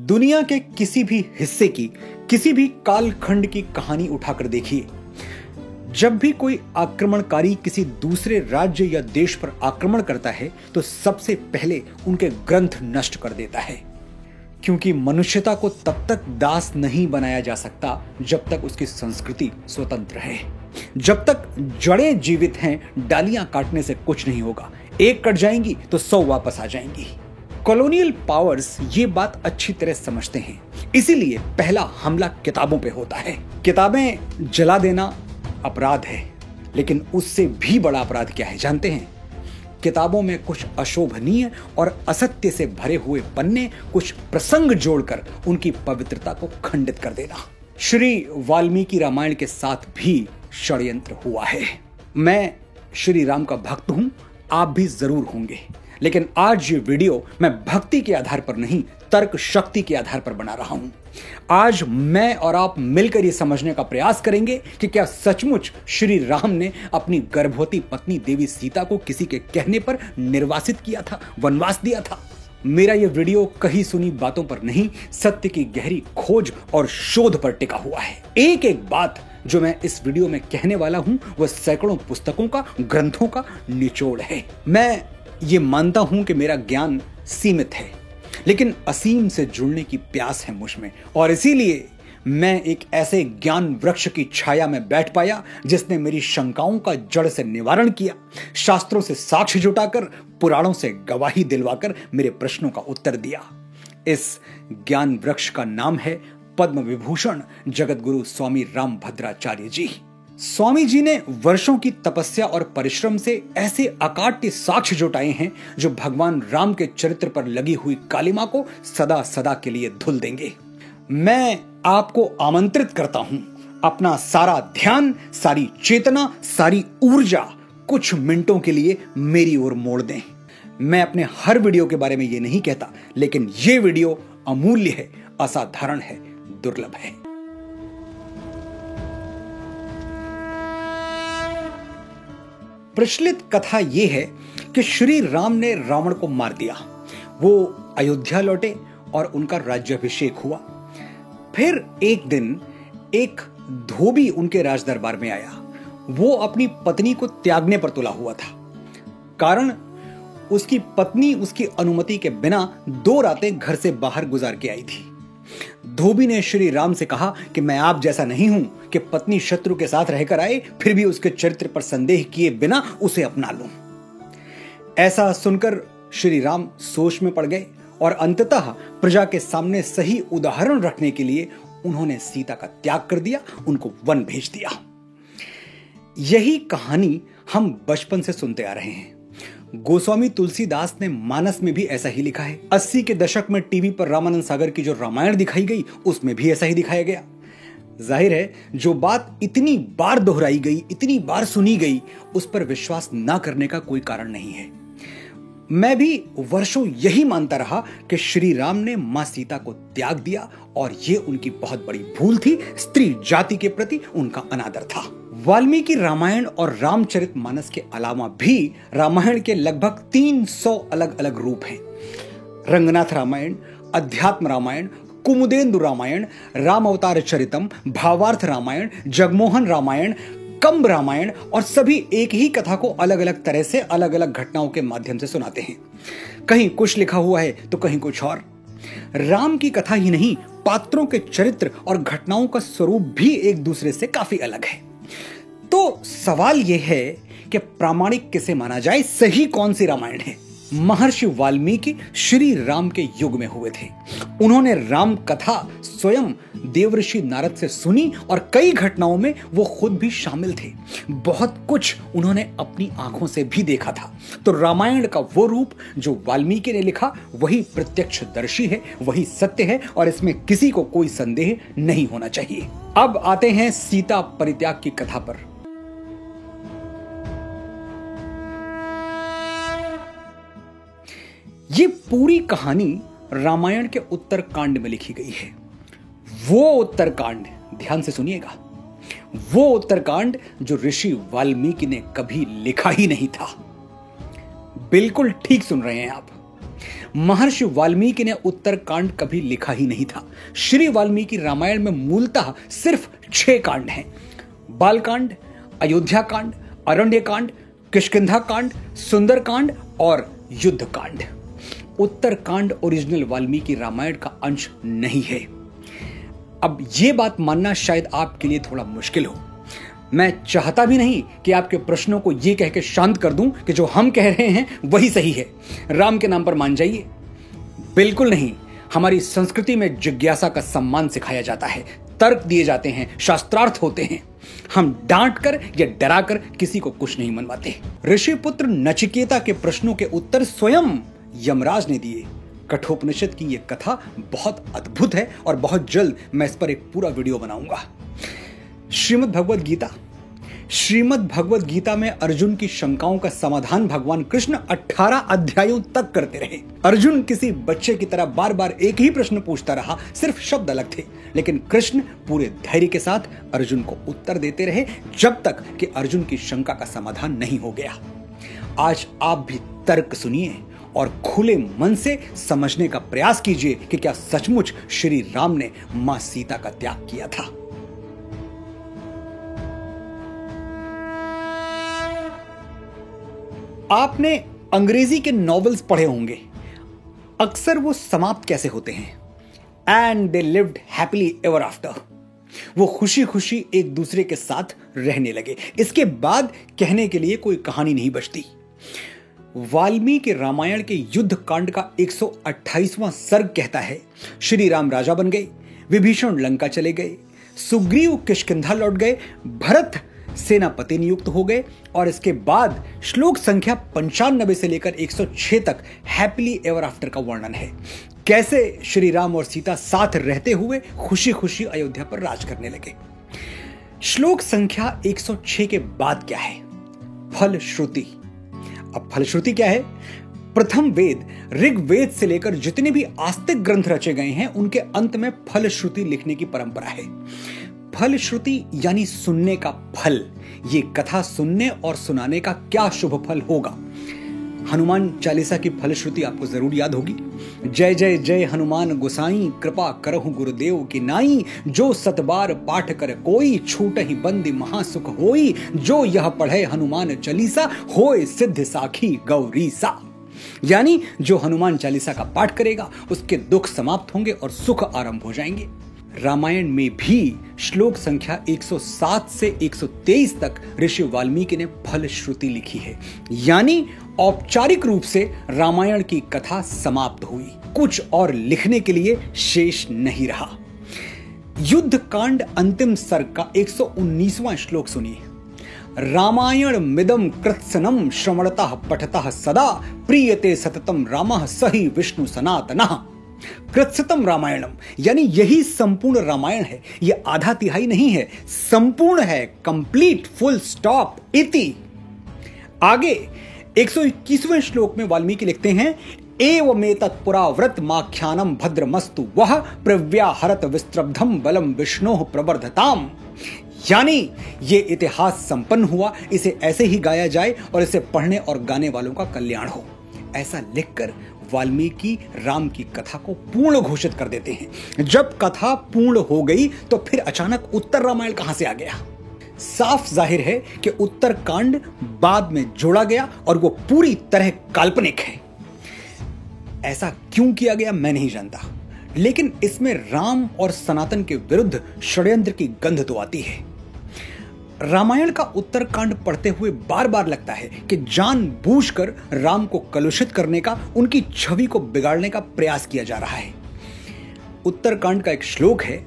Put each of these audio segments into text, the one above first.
दुनिया के किसी भी हिस्से की, किसी भी कालखंड की कहानी उठाकर देखिए। जब भी कोई आक्रमणकारी किसी दूसरे राज्य या देश पर आक्रमण करता है तो सबसे पहले उनके ग्रंथ नष्ट कर देता है, क्योंकि मनुष्यता को तब तक दास नहीं बनाया जा सकता जब तक उसकी संस्कृति स्वतंत्र है। जब तक जड़ें जीवित हैं, डालियां काटने से कुछ नहीं होगा। एक कट जाएंगी तो 100 वापस आ जाएंगी। कॉलोनियल पावर्स ये बात अच्छी तरह समझते हैं, इसीलिए पहला हमला किताबों पे होता है। किताबें जला देना अपराध है, लेकिन उससे भी बड़ा अपराध क्या है जानते हैं? किताबों में कुछ अशोभनीय और असत्य से भरे हुए पन्ने, कुछ प्रसंग जोड़कर उनकी पवित्रता को खंडित कर देना। श्री वाल्मीकि रामायण के साथ भी षड्यंत्र हुआ है। मैं श्री राम का भक्त हूं, आप भी जरूर होंगे, लेकिन आज ये वीडियो मैं भक्ति के आधार पर नहीं, तर्क शक्ति के आधार पर बना रहा हूं। आज मैं और आप मिलकर ये समझने का प्रयास करेंगे कि क्या सचमुच श्री राम ने अपनी गर्भवती पत्नी देवी सीता को किसी के कहने पर निर्वासित किया था, वनवास दिया था। मेरा यह वीडियो कहीं सुनी बातों पर नहीं, सत्य की गहरी खोज और शोध पर टिका हुआ है। एक एक बात जो मैं इस वीडियो में कहने वाला हूं वह सैकड़ों पुस्तकों का, ग्रंथों का निचोड़ है। मैं ये मानता हूं कि मेरा ज्ञान सीमित है, लेकिन असीम से जुड़ने की प्यास है मुझ में, और इसीलिए मैं एक ऐसे ज्ञान वृक्ष की छाया में बैठ पाया जिसने मेरी शंकाओं का जड़ से निवारण किया, शास्त्रों से साक्ष्य जुटाकर, पुराणों से गवाही दिलवाकर मेरे प्रश्नों का उत्तर दिया। इस ज्ञान वृक्ष का नाम है पद्म विभूषण जगतगुरु स्वामी रामभद्राचार्य जी। स्वामी जी ने वर्षों की तपस्या और परिश्रम से ऐसे अकाट्य साक्ष्य जुटाए हैं जो भगवान राम के चरित्र पर लगी हुई कालिमा को सदा सदा के लिए धुल देंगे। मैं आपको आमंत्रित करता हूं, अपना सारा ध्यान, सारी चेतना, सारी ऊर्जा कुछ मिनटों के लिए मेरी ओर मोड़ दें। मैं अपने हर वीडियो के बारे में ये नहीं कहता, लेकिन ये वीडियो अमूल्य है, असाधारण है, दुर्लभ है। प्रचलित कथा यह है कि श्री राम ने रावण को मार दिया। वो अयोध्या लौटे और उनका राज्याभिषेक हुआ। फिर एक दिन एक धोबी उनके राज दरबार में आया। वो अपनी पत्नी को त्यागने पर तुला हुआ था। कारण उसकी पत्नी उसकी अनुमति के बिना 2 रातें घर से बाहर गुजार के आई थी। धोबी ने श्री राम से कहा कि मैं आप जैसा नहीं हूं कि पत्नी शत्रु के साथ रहकर आए फिर भी उसके चरित्र पर संदेह किए बिना उसे अपना लूं। ऐसा सुनकर श्री राम सोच में पड़ गए और अंततः प्रजा के सामने सही उदाहरण रखने के लिए उन्होंने सीता का त्याग कर दिया, उनको वन भेज दिया। यही कहानी हम बचपन से सुनते आ रहे हैं। गोस्वामी तुलसीदास ने मानस में भी ऐसा ही लिखा है। 80 के दशक में टीवी पर रामानंद सागर की जो रामायण दिखाई गई उसमें भी ऐसा ही दिखाया गया। जाहिर है जो बात इतनी बार दोहराई गई, इतनी बार सुनी गई, उस पर विश्वास ना करने का कोई कारण नहीं है। मैं भी वर्षों यही मानता रहा कि श्री राम ने मां सीता को त्याग दिया और यह उनकी बहुत बड़ी भूल थी। स्त्री जाति के प्रति उनका अनादर था। वाल्मीकि रामायण और रामचरितमानस के अलावा भी रामायण के लगभग 300 अलग अलग रूप हैं। रंगनाथ रामायण, अध्यात्म रामायण, कुमुदेंदु रामायण, राम अवतार चरितम, भावार्थ रामायण, जगमोहन रामायण, कंब रामायण, और सभी एक ही कथा को अलग अलग तरह से अलग अलग घटनाओं के माध्यम से सुनाते हैं। कहीं कुछ लिखा हुआ है तो कहीं कुछ और। राम की कथा ही नहीं, पात्रों के चरित्र और घटनाओं का स्वरूप भी एक दूसरे से काफी अलग है। तो सवाल यह है कि प्रामाणिक किसे माना जाए, सही कौन सी रामायण है? महर्षि वाल्मीकि श्री राम के युग में हुए थे। उन्होंने राम कथा स्वयं देवर्षि नारद से सुनी और कई घटनाओं में वो खुद भी शामिल थे। बहुत कुछ उन्होंने अपनी आंखों से भी देखा था। तो रामायण का वो रूप जो वाल्मीकि ने लिखा वही प्रत्यक्षदर्शी है, वही सत्य है, और इसमें किसी को कोई संदेह नहीं होना चाहिए। अब आते हैं सीता परित्याग की कथा पर। ये पूरी कहानी रामायण के उत्तरकांड में लिखी गई है। वो उत्तरकांड, ध्यान से सुनिएगा, वो उत्तरकांड जो ऋषि वाल्मीकि ने कभी लिखा ही नहीं था। बिल्कुल ठीक सुन रहे हैं आप। महर्षि वाल्मीकि ने उत्तरकांड कभी लिखा ही नहीं था। श्री वाल्मीकि रामायण में मूलतः सिर्फ 6 कांड हैं। बालकांड, अयोध्या कांड, अरण्य कांड, किष्किंधा कांड, सुंदरकांड और युद्ध कांड। उत्तरकांड ओरिजिनल वाल्मीकि रामायण का अंश नहीं है। अब यह बात मानना शायद आपके लिए थोड़ा मुश्किल हो। मैं चाहता भी नहीं कि आपके प्रश्नों को यह कहकर शांत कर दूं कि जो हम कह रहे हैं वही सही है, राम के नाम पर मान जाइए। बिल्कुल नहीं। हमारी संस्कृति में जिज्ञासा का सम्मान सिखाया जाता है, तर्क दिए जाते हैं, शास्त्रार्थ होते हैं। हम डांट कर या डराकर किसी को कुछ नहीं मनवाते। ऋषि पुत्र नचिकेता के प्रश्नों के उत्तर स्वयं यमराज ने दिए। कठोपनिषद की यह कथा बहुत अद्भुत है और बहुत जल्द मैं इस पर एक पूरा वीडियो बनाऊंगा। श्रीमद् भगवद गीता में अर्जुन की शंकाओं का समाधान भगवान कृष्ण 18 अध्यायों तक करते रहे। अर्जुन किसी बच्चे की तरह बार बार एक ही प्रश्न पूछता रहा, सिर्फ शब्द अलग थे, लेकिन कृष्ण पूरे धैर्य के साथ अर्जुन को उत्तर देते रहे जब तक कि अर्जुन की शंका का समाधान नहीं हो गया। आज आप भी तर्क सुनिए और खुले मन से समझने का प्रयास कीजिए कि क्या सचमुच श्री राम ने मां सीता का त्याग किया था। आपने अंग्रेजी के नॉवेल्स पढ़े होंगे। अक्सर वो समाप्त कैसे होते हैं? And they lived happily ever after. वो खुशी खुशी एक दूसरे के साथ रहने लगे। इसके बाद कहने के लिए कोई कहानी नहीं बचती। वाल्मीकि रामायण के युद्ध कांड का 128वां सर्ग कहता है, श्री राम राजा बन गए, विभीषण लंका चले गए, सुग्रीव किष्किंधा लौट गए, भरत सेनापति नियुक्त हो गए और इसके बाद श्लोक संख्या 95 से लेकर 106 तक हैप्पीली एवर आफ्टर का वर्णन है। कैसे श्री राम और सीता साथ रहते हुए खुशी खुशी अयोध्या पर राज करने लगे। श्लोक संख्या 106 के बाद क्या है? फलश्रुति। अब फलश्रुति क्या है? प्रथम वेद ऋग्वेद से लेकर जितने भी आस्तिक ग्रंथ रचे गए हैं उनके अंत में फलश्रुति लिखने की परंपरा है। फलश्रुति यानी सुनने का फल। ये कथा सुनने और सुनाने का क्या शुभ फल होगा। हनुमान चालीसा की फलश्रुति आपको जरूर याद होगी। जय जय जय हनुमान गोसाई, कृपा करहु गुरुदेव की नाई, जो सतबार पाठ कर कोई, छूट ही बंदी महासुख होई, जो यह पढ़े हनुमान चालीसा, होए सिद्ध साखी गौरीसा। यानी जो हनुमान चालीसा का पाठ करेगा उसके दुख समाप्त होंगे और सुख आरंभ हो जाएंगे। रामायण में भी श्लोक संख्या 107 से 123 तक ऋषि वाल्मीकि ने फलश्रुति लिखी है। यानी औपचारिक रूप से रामायण की कथा समाप्त हुई, कुछ और लिखने के लिए शेष नहीं रहा। युद्ध कांड अंतिम सर्ग का 119वां श्लोक सुनिए। रामायण मिदम कृत्सनम श्रवणतः पठतः सदा, प्रीयते सततम रामः सही विष्णु सनातनः। कृत्सतम रामायणम यानी यही संपूर्ण रामायण है। यह आधा तिहाई नहीं है, संपूर्ण है, कंप्लीट, फुल स्टॉप, इति। आगे 121वें श्लोक में वाल्मीकि लिखते हैं, एवमेतत् पुरा व्रत माख्यानम भद्रमस्तु वह प्रव्याहरत विस्त्रब्धम बलम विष्णोः प्रवर्धताम। यानी ये इतिहास संपन्न हुआ, इसे ऐसे ही गाया जाए और इसे पढ़ने और गाने वालों का कल्याण हो। ऐसा लिखकर वाल्मीकि राम की कथा को पूर्ण घोषित कर देते हैं। जब कथा पूर्ण हो गई तो फिर अचानक उत्तर रामायण कहां से आ गया? साफ जाहिर है कि उत्तरकांड बाद में जोड़ा गया और वो पूरी तरह काल्पनिक है। ऐसा क्यों किया गया मैं नहीं जानता, लेकिन इसमें राम और सनातन के विरुद्ध षड्यंत्र की गंध तो आती है। रामायण का उत्तरकांड पढ़ते हुए बार बार लगता है कि जानबूझकर राम को कलुषित करने का, उनकी छवि को बिगाड़ने का प्रयास किया जा रहा है। उत्तरकांड का एक श्लोक है,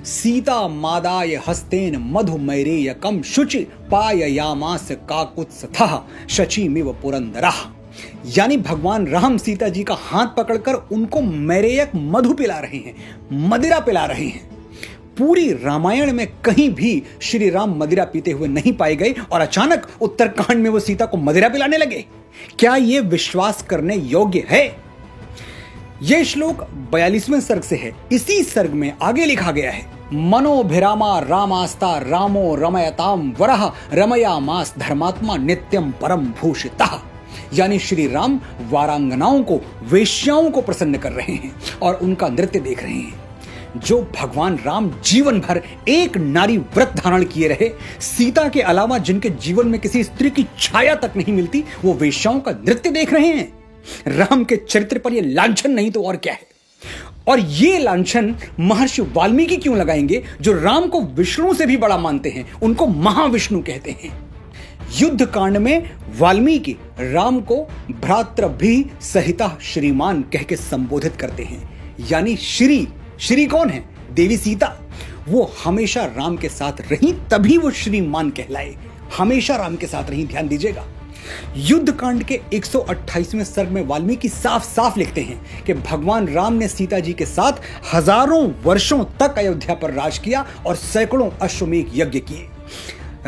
सीता मादाय हस्तेन मधुमैरेयकम शुचि पाययामास काकुत्स्थः शचीमिव पुरंदरः। यानी भगवान राम सीता जी का हाथ पकड़कर उनको मैरेयक मधु पिला रहे हैं, मदिरा पिला रहे हैं। पूरी रामायण में कहीं भी श्री राम मदिरा पीते हुए नहीं पाए गए और अचानक उत्तरकांड में वो सीता को मदिरा पिलाने लगे। क्या यह विश्वास करने योग्य है? यह श्लोक 42वें सर्ग से है। इसी सर्ग में आगे लिखा गया है, मनोभिरामा रामास्ता रामो रमयताम वरः रमयामास धर्मात्मा नित्यम परम भूषितः। यानी श्री राम वारांगनाओं को, वेश्याओं को प्रसन्न कर रहे हैं और उनका नृत्य देख रहे हैं। जो भगवान राम जीवन भर एक नारी व्रत धारण किए रहे, सीता के अलावा जिनके जीवन में किसी स्त्री की छाया तक नहीं मिलती, वो वेश्याओं का नृत्य देख रहे हैं। राम के चरित्र पर यह लांछन नहीं तो और क्या है। और ये लांछन महर्षि वाल्मीकि क्यों लगाएंगे, जो राम को विष्णु से भी बड़ा मानते हैं, उनको महाविष्णु कहते हैं। युद्ध कांड में वाल्मीकि राम को भ्रातृभि सहिता श्रीमान कह के संबोधित करते हैं, यानी श्री कौन है? देवी सीता। वो हमेशा राम के साथ रही, तभी वो श्रीमान कहलाए। हमेशा राम के साथ रही, ध्यान दीजिएगा। युद्ध कांड के 128वें सर्ग में वाल्मीकि साफ साफ लिखते हैं कि भगवान राम ने सीता जी के साथ हजारों वर्षों तक अयोध्या पर राज किया और सैकड़ों अश्वमेघ यज्ञ किए।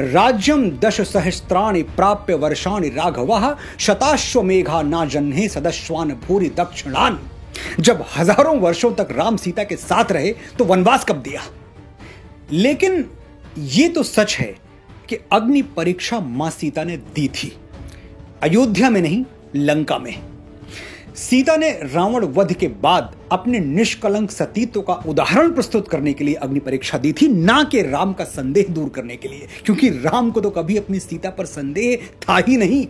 राज्यम 10 सहस्त्राणि प्राप्य वर्षाणि राघवः शताश्वमेघा ना जन्हे सदस्वान भूरि दक्षिणान। जब हजारों वर्षों तक राम सीता के साथ रहे तो वनवास कब दिया? लेकिन यह तो सच है कि अग्नि परीक्षा मां सीता ने दी थी, अयोध्या में नहीं, लंका में। सीता ने रावण वध के बाद अपने निष्कलंक सतीत्व का उदाहरण प्रस्तुत करने के लिए अग्नि परीक्षा दी थी, ना कि राम का संदेह दूर करने के लिए, क्योंकि राम को तो कभी अपनी सीता पर संदेह था ही नहीं।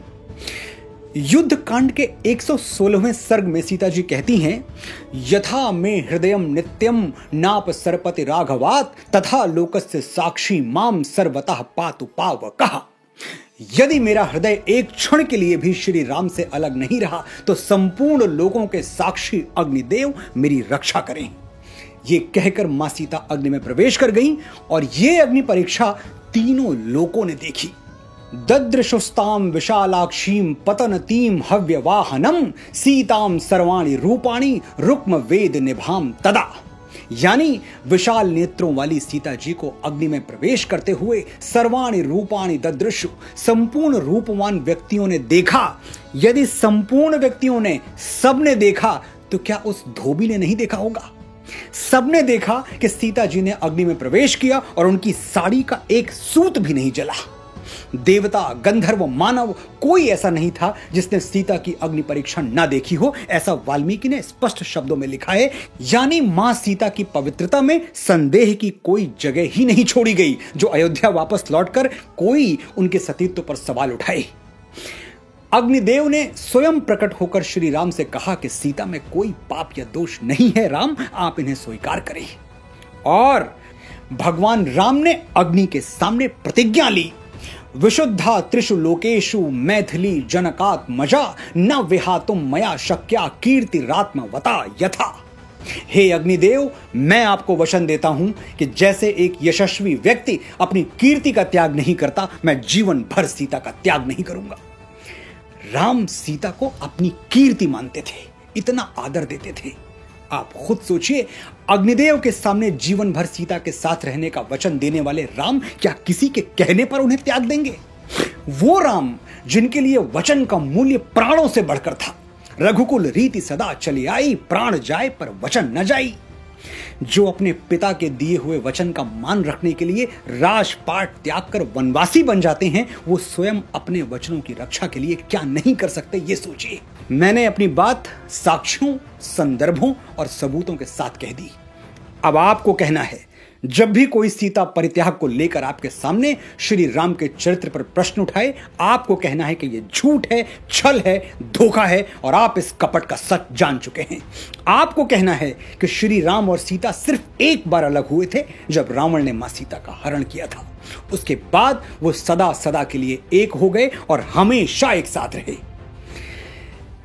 युद्ध कांड के 116वें सर्ग में सीता जी कहती हैं, यथा मे हृदयम नित्यम नाप सरपति राघवात तथा लोकस्य साक्षी माम सर्वतः पातु पावकः। यदि मेरा हृदय एक क्षण के लिए भी श्री राम से अलग नहीं रहा तो संपूर्ण लोगों के साक्षी अग्निदेव मेरी रक्षा करें। ये कहकर मां सीता अग्नि में प्रवेश कर गईं और ये अग्नि परीक्षा तीनों लोगों ने देखी। ददृशुस्ताम विशालाक्षीम पतनतीम हव्यवाहनम सीताम सर्वाणि रूपाणि रुक्म वेद निभाम तदा। यानी विशाल नेत्रों वाली सीता जी को अग्नि में प्रवेश करते हुए सर्वाणि रूपाणि ददृशु, संपूर्ण रूपवान व्यक्तियों ने देखा। यदि संपूर्ण व्यक्तियों ने, सबने देखा, तो क्या उस धोबी ने नहीं देखा होगा? सबने देखा कि सीता जी ने अग्नि में प्रवेश किया और उनकी साड़ी का एक सूत भी नहीं जला। देवता, गंधर्व, मानव, कोई ऐसा नहीं था जिसने सीता की अग्नि परीक्षा ना देखी हो, ऐसा वाल्मीकि ने स्पष्ट शब्दों में लिखा है। यानी मां सीता की पवित्रता में संदेह की कोई जगह ही नहीं छोड़ी गई, जो अयोध्या वापस लौटकर कोई उनके सतीत्व पर सवाल उठाए। अग्निदेव ने स्वयं प्रकट होकर श्री राम से कहा कि सीता में कोई पाप या दोष नहीं है, राम आप इन्हें स्वीकार करें। और भगवान राम ने अग्नि के सामने प्रतिज्ञा ली, विशुद्धा त्रिषु लोकेषु मैथिली जनकात्मजा न विहातुम मया शक्या कीर्तिरात्मवता यथा। हे अग्निदेव, मैं आपको वचन देता हूं कि जैसे एक यशस्वी व्यक्ति अपनी कीर्ति का त्याग नहीं करता, मैं जीवन भर सीता का त्याग नहीं करूंगा। राम सीता को अपनी कीर्ति मानते थे, इतना आदर देते थे। आप खुद सोचिए, अग्निदेव के सामने जीवन भर सीता के साथ रहने का वचन देने वाले राम क्या किसी के कहने पर उन्हें त्याग देंगे? वो राम जिनके लिए वचन का मूल्य प्राणों से बढ़कर था। रघुकुल रीति सदा चली आई, प्राण जाए पर वचन न जाई। जो अपने पिता के दिए हुए वचन का मान रखने के लिए राजपाट त्याग कर वनवासी बन जाते हैं, वो स्वयं अपने वचनों की रक्षा के लिए क्या नहीं कर सकते, ये सोचिए। मैंने अपनी बात साक्ष्यों, संदर्भों और सबूतों के साथ कह दी। अब आपको कहना है, जब भी कोई सीता परित्याग को लेकर आपके सामने श्री राम के चरित्र पर प्रश्न उठाए, आपको कहना है कि यह झूठ है, छल है, धोखा है और आप इस कपट का सच जान चुके हैं। आपको कहना है कि श्री राम और सीता सिर्फ एक बार अलग हुए थे, जब रावण ने मां सीता का हरण किया था। उसके बाद वो सदा सदा के लिए एक हो गए और हमेशा एक साथ रहे।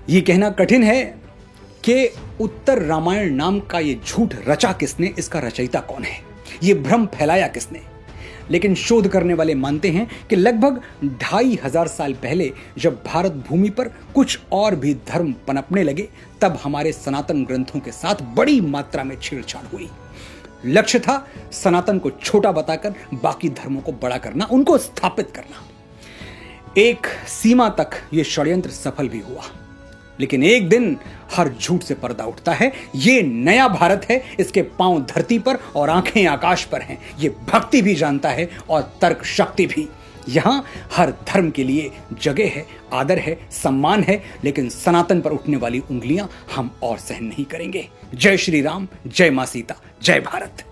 यह कहना कठिन है कि उत्तर रामायण नाम का यह झूठ रचा किसने, इसका रचयिता कौन है, ये भ्रम फैलाया किसने। लेकिन शोध करने वाले मानते हैं कि लगभग 2500 साल पहले जब भारत भूमि पर कुछ और भी धर्म पनपने लगे, तब हमारे सनातन ग्रंथों के साथ बड़ी मात्रा में छेड़छाड़ हुई। लक्ष्य था सनातन को छोटा बताकर बाकी धर्मों को बड़ा करना, उनको स्थापित करना। एक सीमा तक यह षड्यंत्र सफल भी हुआ, लेकिन एक दिन हर झूठ से पर्दा उठता है। ये नया भारत है, इसके पांव धरती पर और आंखें आकाश पर हैं। ये भक्ति भी जानता है और तर्क शक्ति भी। यहां हर धर्म के लिए जगह है, आदर है, सम्मान है, लेकिन सनातन पर उठने वाली उंगलियां हम और सहन नहीं करेंगे। जय श्री राम, जय मां सीता, जय भारत।